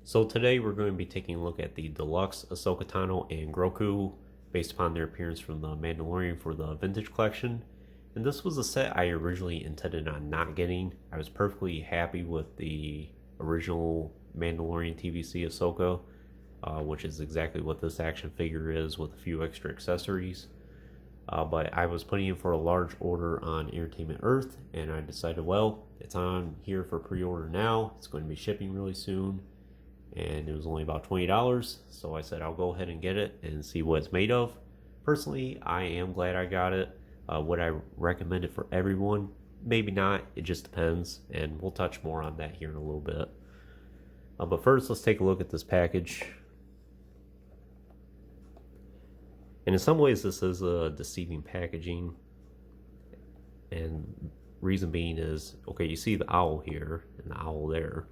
So today we're going to be taking a look at the Deluxe Ahsoka Tano and Grogu based upon their appearance from The Mandalorian for the Vintage Collection. And this was a set I originally intended on not getting. I was perfectly happy with the original Mandalorian TVC Ahsoka, which is exactly what this action figure is with a few extra accessories. But I was putting in for a large order on Entertainment Earth, and I decided, well, it's on here for pre-order now. It's going to be shipping really soon, and it was only about $20, so I said I'll go ahead and get it and see what it's made of. Personally, I am glad I got it. Would I recommend it for everyone? Maybe not. It just depends, and we'll touch more on that here in a little bit. But first, let's take a look at this package. And in some ways, this is a deceiving packaging. And reason being is, okay, you see the owl here and the owl there,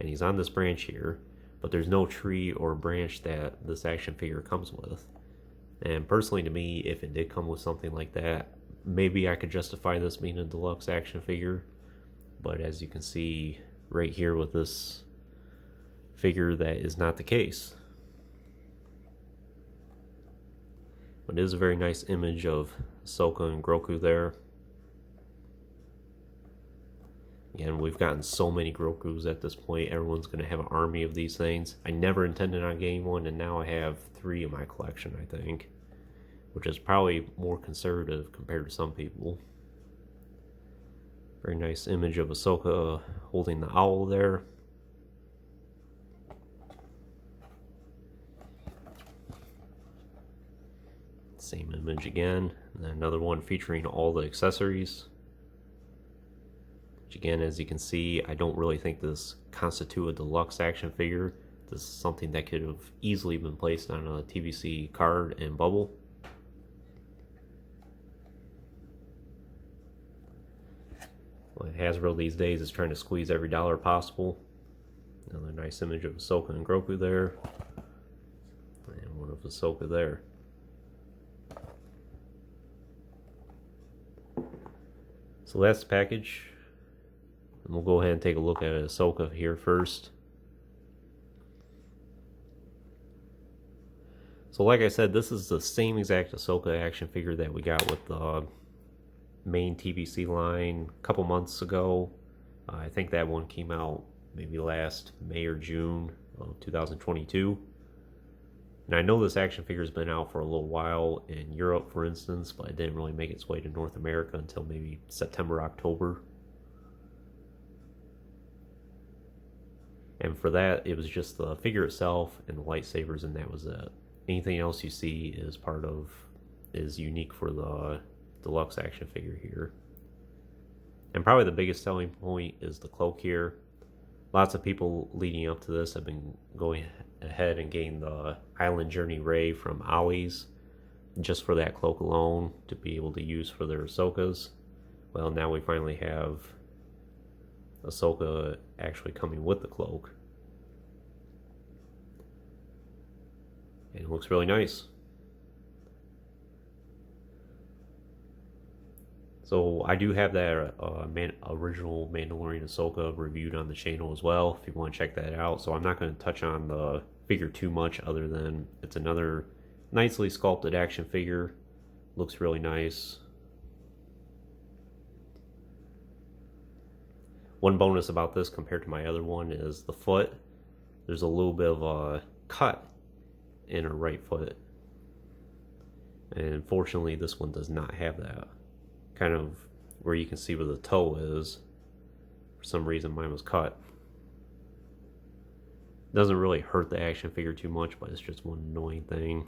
and he's on this branch here, but there's no tree or branch that this action figure comes with. And personally, to me, if it did come with something like that, maybe I could justify this being a deluxe action figure. But as you can see right here with this figure, that is not the case. But it is a very nice image of Ahsoka and Grogu there. Again, we've gotten so many Grogus at this point. Everyone's going to have an army of these things. I never intended on getting one, and now I have 3 in my collection, I think. Which is probably more conservative compared to some people. Very nice image of Ahsoka holding the owl there. Same image again. And then another one featuring all the accessories. Which again, as you can see, I don't really think this constitutes a deluxe action figure. This is something that could have easily been placed on a TVC card and bubble. Well, Hasbro these days is trying to squeeze every dollar possible. Another nice image of Ahsoka and Grogu there. And one of Ahsoka there. So that's the package. And we'll go ahead and take a look at Ahsoka here first. So like I said, this is the same exact Ahsoka action figure that we got with the main TVC line a couple months ago. I think that one came out maybe last May or June of 2022. And I know this action figure has been out for a little while in Europe, for instance, but it didn't really make its way to North America until maybe September, October. And for that, it was just the figure itself and the lightsabers, and that was it. Anything else you see is unique for the deluxe action figure here. And probably the biggest selling point is the cloak here. Lots of people leading up to this have been going ahead and getting the Island Journey Ray from Ollie's just for that cloak alone to be able to use for their Ahsokas. Well, now we finally have Ahsoka actually coming with the cloak. And it looks really nice. So I do have that original Mandalorian Ahsoka reviewed on the channel as well, if you want to check that out. So I'm not going to touch on the figure too much, other than it's another nicely sculpted action figure. Looks really nice. One bonus about this compared to my other one is the foot. There's a little bit of a cut in her right foot. And unfortunately, this one does not have that. Kind of where you can see where the toe is. For some reason, mine was cut. Doesn't really hurt the action figure too much, but it's just one annoying thing.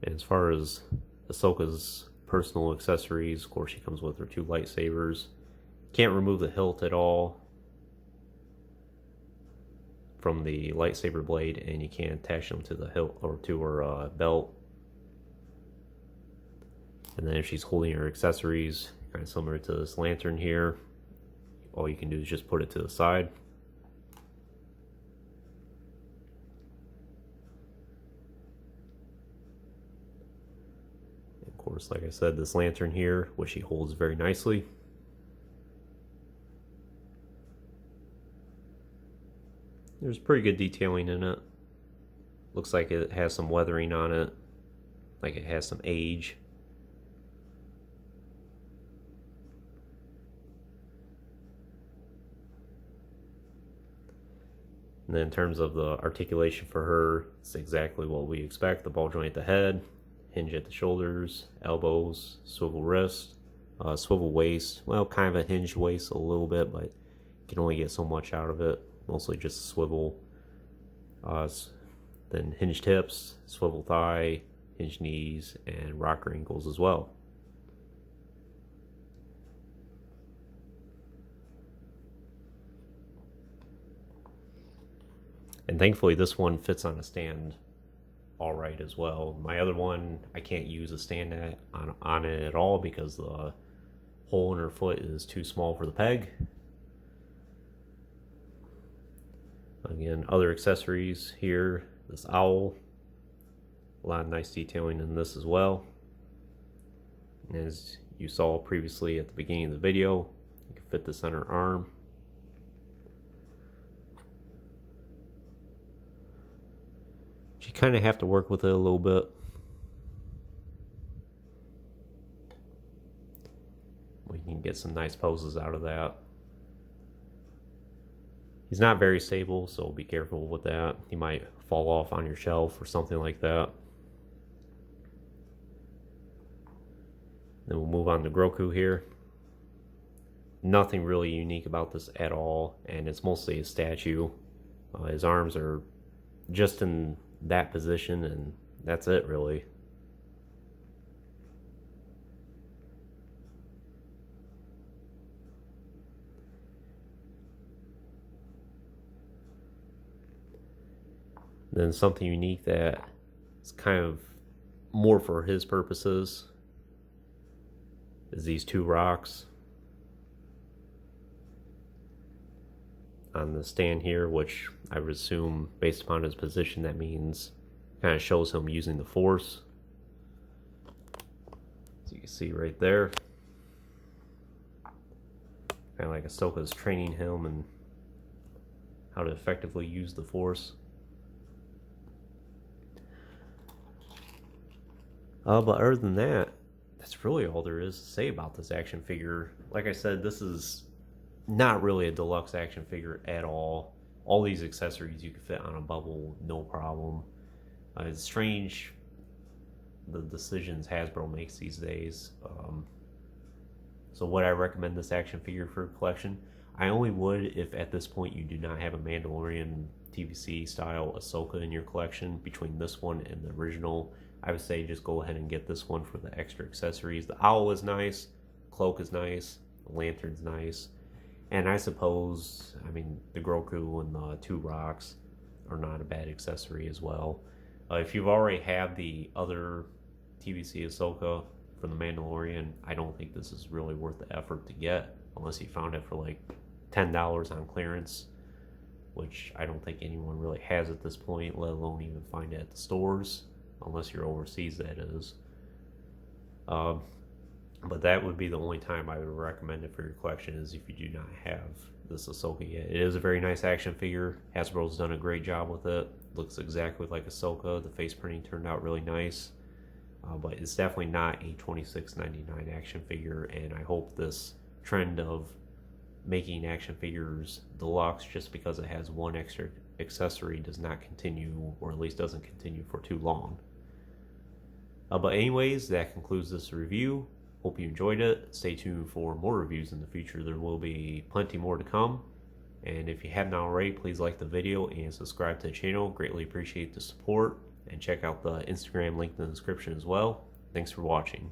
And as far as Ahsoka's personal accessories, of course she comes with her 2 lightsabers. Can't remove the hilt at all from the lightsaber blade, and you can't attach them to the hilt or to her belt. And then if she's holding her accessories, kind of similar to this lantern here, all you can do is just put it to the side. course, like I said, this lantern here, which he holds very nicely. There's pretty good detailing in it. Looks like it has some weathering on it, like it has some age. And then in terms of the articulation for her, it's exactly what we expect. The ball joint at the head, hinge at the shoulders, elbows, swivel wrist, swivel waist. Well, kind of a hinged waist a little bit, but you can only get so much out of it. Mostly just a swivel. Then hinged hips, swivel thigh, hinged knees, and rocker ankles as well. And thankfully this one fits on a stand all right as well. My other one, I can't use a stand on it at all because the hole in her foot is too small for the peg. Again, other accessories here, this owl, a lot of nice detailing in this as well. And as you saw previously at the beginning of the video, you can fit this on her arm. You kind of have to work with it a little bit. We can get some nice poses out of that. He's not very stable, so be careful with that. He might fall off on your shelf or something like that. Then we'll move on to Grogu here. Nothing really unique about this at all, and it's mostly a statue. His arms are just in that position, and that's it really. Then something unique that is kind of more for his purposes is these two rocks on the stand here, which I would assume based upon his position that means kind of shows him using the force. So you can see right there, kind of like Ahsoka's training him and how to effectively use the force. But other than that, that's really all there is to say about this action figure. Like I said, this is not really a deluxe action figure at all. All these accessories you can fit on a bubble, no problem. It's strange the decisions Hasbro makes these days. So would I recommend this action figure for collection? I only would if at this point you do not have a Mandalorian TVC style Ahsoka in your collection. Between this one and the original, I would say just go ahead and get this one for the extra accessories. The owl is nice, cloak is nice, the lantern's nice, and I suppose, I mean, the Grogu and the two rocks are not a bad accessory as well. If you've already had the other TVC Ahsoka from the Mandalorian, I don't think this is really worth the effort to get, unless you found it for like $10 on clearance, which I don't think anyone really has at this point, let alone even find it at the stores. Unless you're overseas, that is. But that would be the only time I would recommend it for your collection, is if you do not have this Ahsoka yet. It is a very nice action figure. Hasbro's done a great job with it. Looks exactly like Ahsoka. The face printing turned out really nice. But it's definitely not a $26.99 action figure, and I hope this trend of making action figures deluxe just because it has one extra accessory does not continue, or at least doesn't continue for too long. But anyways, that concludes this review. Hope you enjoyed it. Stay tuned for more reviews in the future. There will be plenty more to come. And if you haven't already, please like the video and subscribe to the channel. Greatly appreciate the support. And check out the Instagram link in the description as well. Thanks for watching.